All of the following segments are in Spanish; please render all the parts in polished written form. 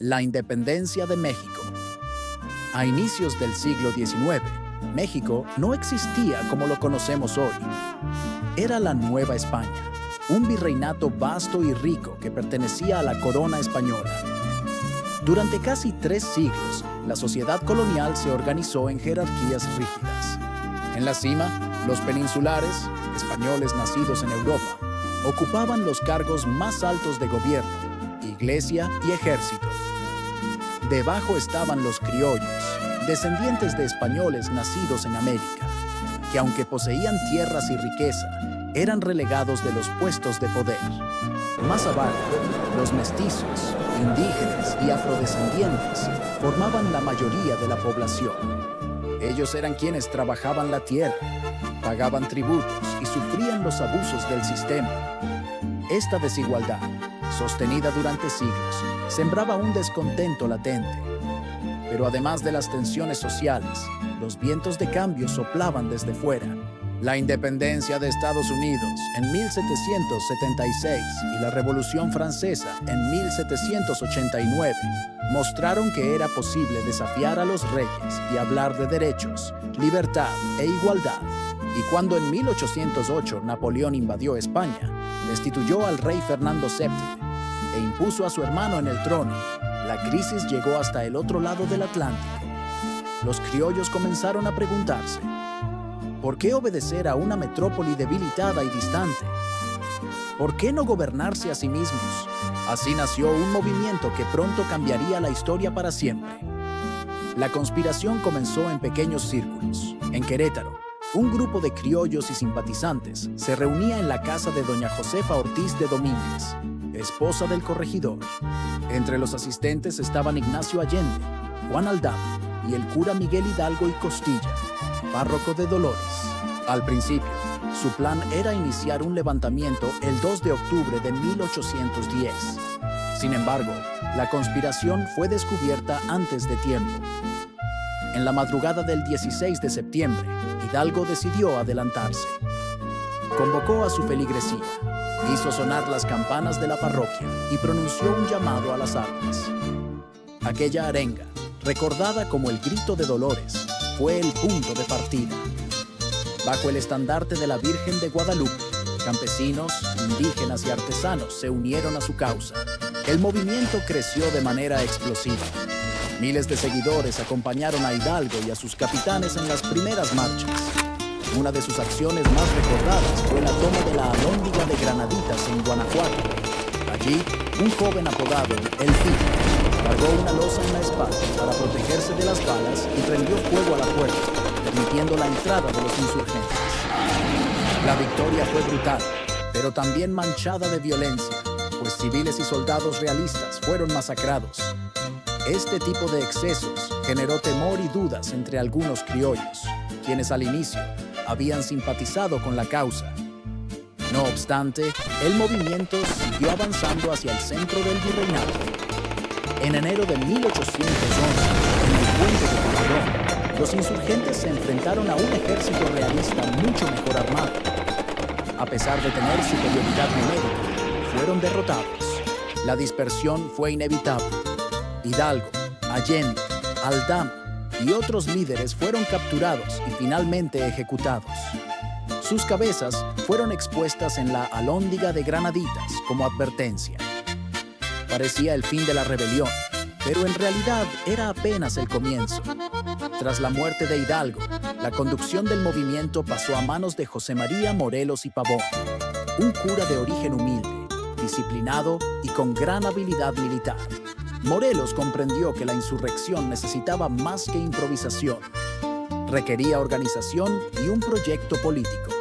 La independencia de México. A inicios del siglo XIX, México no existía como lo conocemos hoy. Era la Nueva España, un virreinato vasto y rico que pertenecía a la corona española. Durante casi 3 siglos, la sociedad colonial se organizó en jerarquías rígidas. En la cima, los peninsulares, españoles nacidos en Europa, ocupaban los cargos más altos de gobierno, iglesia y ejército. Debajo estaban los criollos, descendientes de españoles nacidos en América, que aunque poseían tierras y riqueza, eran relegados de los puestos de poder. Más abajo, los mestizos, indígenas y afrodescendientes formaban la mayoría de la población. Ellos eran quienes trabajaban la tierra, pagaban tributos y sufrían los abusos del sistema. Esta desigualdad, sostenida durante siglos, sembraba un descontento latente. Pero además de las tensiones sociales, los vientos de cambio soplaban desde fuera. La independencia de Estados Unidos en 1776 y la Revolución Francesa en 1789 mostraron que era posible desafiar a los reyes y hablar de derechos, libertad e igualdad. Y cuando en 1808 Napoleón invadió España, destituyó al rey Fernando VII e impuso a su hermano en el trono, la crisis llegó hasta el otro lado del Atlántico. Los criollos comenzaron a preguntarse: ¿por qué obedecer a una metrópoli debilitada y distante? ¿Por qué no gobernarse a sí mismos? Así nació un movimiento que pronto cambiaría la historia para siempre. La conspiración comenzó en pequeños círculos. En Querétaro, un grupo de criollos y simpatizantes se reunía en la casa de doña Josefa Ortiz de Domínguez, esposa del corregidor. Entre los asistentes estaban Ignacio Allende, Juan Aldama y el cura Miguel Hidalgo y Costilla, párroco de Dolores. Al principio, su plan era iniciar un levantamiento el 2 de octubre de 1810. Sin embargo, la conspiración fue descubierta antes de tiempo. En la madrugada del 16 de septiembre, Hidalgo decidió adelantarse. Convocó a su feligresía, hizo sonar las campanas de la parroquia y pronunció un llamado a las armas. Aquella arenga, recordada como el Grito de Dolores, fue el punto de partida. Bajo el estandarte de la Virgen de Guadalupe, campesinos, indígenas y artesanos se unieron a su causa. El movimiento creció de manera explosiva. Miles de seguidores acompañaron a Hidalgo y a sus capitanes en las primeras marchas. Una de sus acciones más recordadas fue la toma de la Alhóndiga de Granaditas en Guanajuato. Allí, un joven apodado El Tigre cargó una losa en la espalda para protegerse de las balas y prendió fuego a la puerta, permitiendo la entrada de los insurgentes. La victoria fue brutal, pero también manchada de violencia, pues civiles y soldados realistas fueron masacrados. Este tipo de excesos generó temor y dudas entre algunos criollos, quienes al inicio habían simpatizado con la causa. No obstante, el movimiento siguió avanzando hacia el centro del virreinato. En enero de 1811, en el puente de Calderón, los insurgentes se enfrentaron a un ejército realista mucho mejor armado. A pesar de tener superioridad numérica, fueron derrotados. La dispersión fue inevitable. Hidalgo, Allende, Aldama y otros líderes fueron capturados y finalmente ejecutados. Sus cabezas fueron expuestas en la Alhóndiga de Granaditas como advertencia. Parecía el fin de la rebelión, pero en realidad era apenas el comienzo. Tras la muerte de Hidalgo, la conducción del movimiento pasó a manos de José María Morelos y Pavón, un cura de origen humilde, disciplinado y con gran habilidad militar. Morelos comprendió que la insurrección necesitaba más que improvisación. Requería organización y un proyecto político.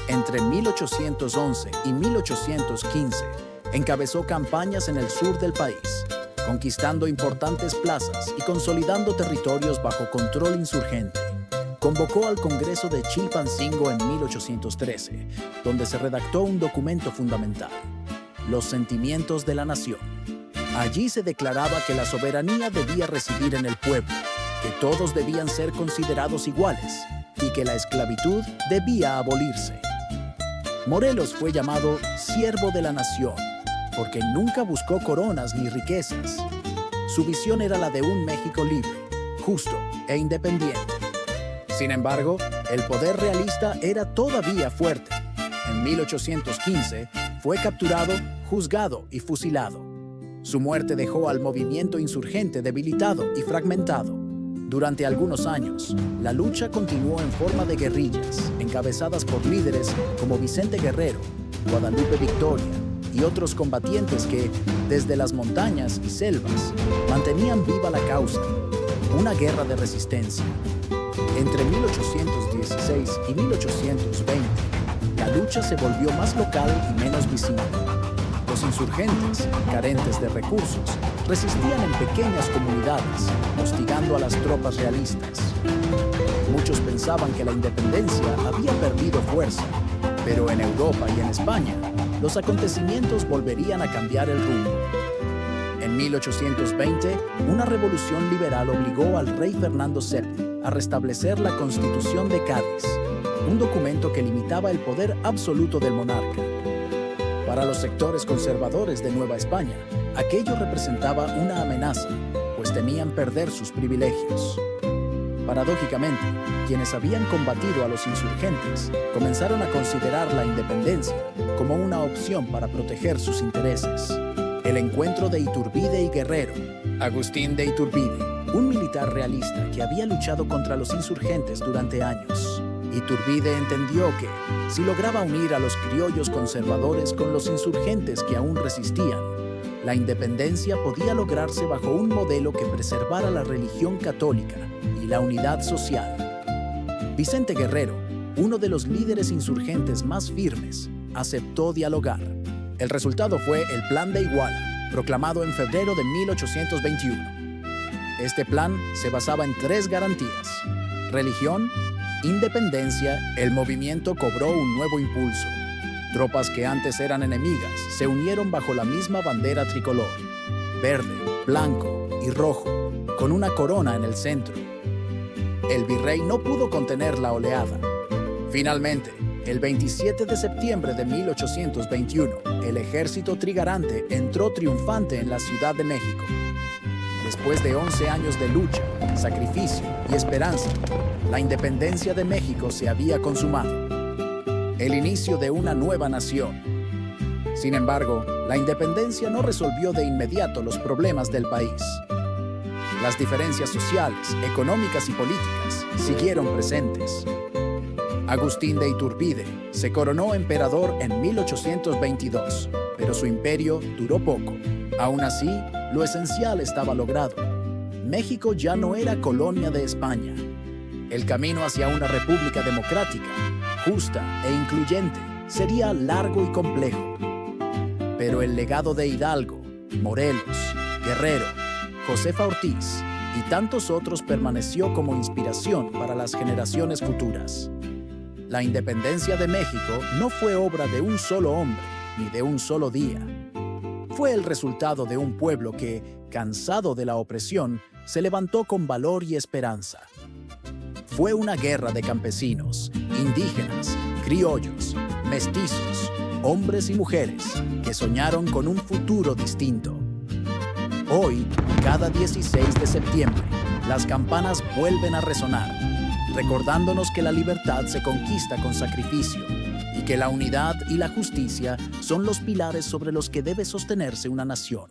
Entre 1811 y 1815, encabezó campañas en el sur del país, conquistando importantes plazas y consolidando territorios bajo control insurgente. Convocó al Congreso de Chilpancingo en 1813, donde se redactó un documento fundamental: Los sentimientos de la nación. Allí se declaraba que la soberanía debía residir en el pueblo, que todos debían ser considerados iguales y que la esclavitud debía abolirse. Morelos fue llamado siervo de la nación, porque nunca buscó coronas ni riquezas. su visión era la de un México libre, justo e independiente. Sin embargo, el poder realista era todavía fuerte. En 1815 fue capturado, juzgado y fusilado. Su muerte dejó al movimiento insurgente debilitado y fragmentado. Durante algunos años, la lucha continuó en forma de guerrillas, encabezadas por líderes como Vicente Guerrero, Guadalupe Victoria y otros combatientes que, desde las montañas y selvas, mantenían viva la causa, una guerra de resistencia. Entre 1816 y 1820, la lucha se volvió más local y menos visible. Los insurgentes, carentes de recursos, resistían en pequeñas comunidades, hostigando a las tropas realistas. Muchos pensaban que la independencia había perdido fuerza, pero en Europa y en España, los acontecimientos volverían a cambiar el rumbo. En 1820, una revolución liberal obligó al rey Fernando VII a restablecer la Constitución de Cádiz, un documento que limitaba el poder absoluto del monarca. Para los sectores conservadores de Nueva España, aquello representaba una amenaza, pues temían perder sus privilegios. Paradójicamente, quienes habían combatido a los insurgentes comenzaron a considerar la independencia como una opción para proteger sus intereses. El encuentro de Iturbide y Guerrero. Agustín de Iturbide, un militar realista que había luchado contra los insurgentes durante años. Iturbide entendió que, si lograba unir a los criollos conservadores con los insurgentes que aún resistían, la independencia podía lograrse bajo un modelo que preservara la religión católica y la unidad social. Vicente Guerrero, uno de los líderes insurgentes más firmes, aceptó dialogar. El resultado fue el Plan de Iguala, proclamado en febrero de 1821. Este plan se basaba en 3 garantías: religión, independencia. El movimiento cobró un nuevo impulso. Tropas que antes eran enemigas se unieron bajo la misma bandera tricolor, verde, blanco y rojo, con una corona en el centro. El virrey no pudo contener la oleada. Finalmente, el 27 de septiembre de 1821, el ejército trigarante entró triunfante en la Ciudad de México. Después de 11 años de lucha, sacrificio y esperanza, la independencia de México se había consumado. El inicio de una nueva nación. Sin embargo, la independencia no resolvió de inmediato los problemas del país. Las diferencias sociales, económicas y políticas siguieron presentes. Agustín de Iturbide se coronó emperador en 1822, pero su imperio duró poco. Aún así, lo esencial estaba logrado. México ya no era colonia de España. El camino hacia una república democrática, justa e incluyente, sería largo y complejo. Pero el legado de Hidalgo, Morelos, Guerrero, Josefa Ortiz y tantos otros permaneció como inspiración para las generaciones futuras. La independencia de México no fue obra de un solo hombre ni de un solo día. Fue el resultado de un pueblo que, cansado de la opresión, se levantó con valor y esperanza. Fue una guerra de campesinos, indígenas, criollos, mestizos, hombres y mujeres que soñaron con un futuro distinto. Hoy, cada 16 de septiembre, las campanas vuelven a resonar, recordándonos que la libertad se conquista con sacrificio y que la unidad y la justicia son los pilares sobre los que debe sostenerse una nación.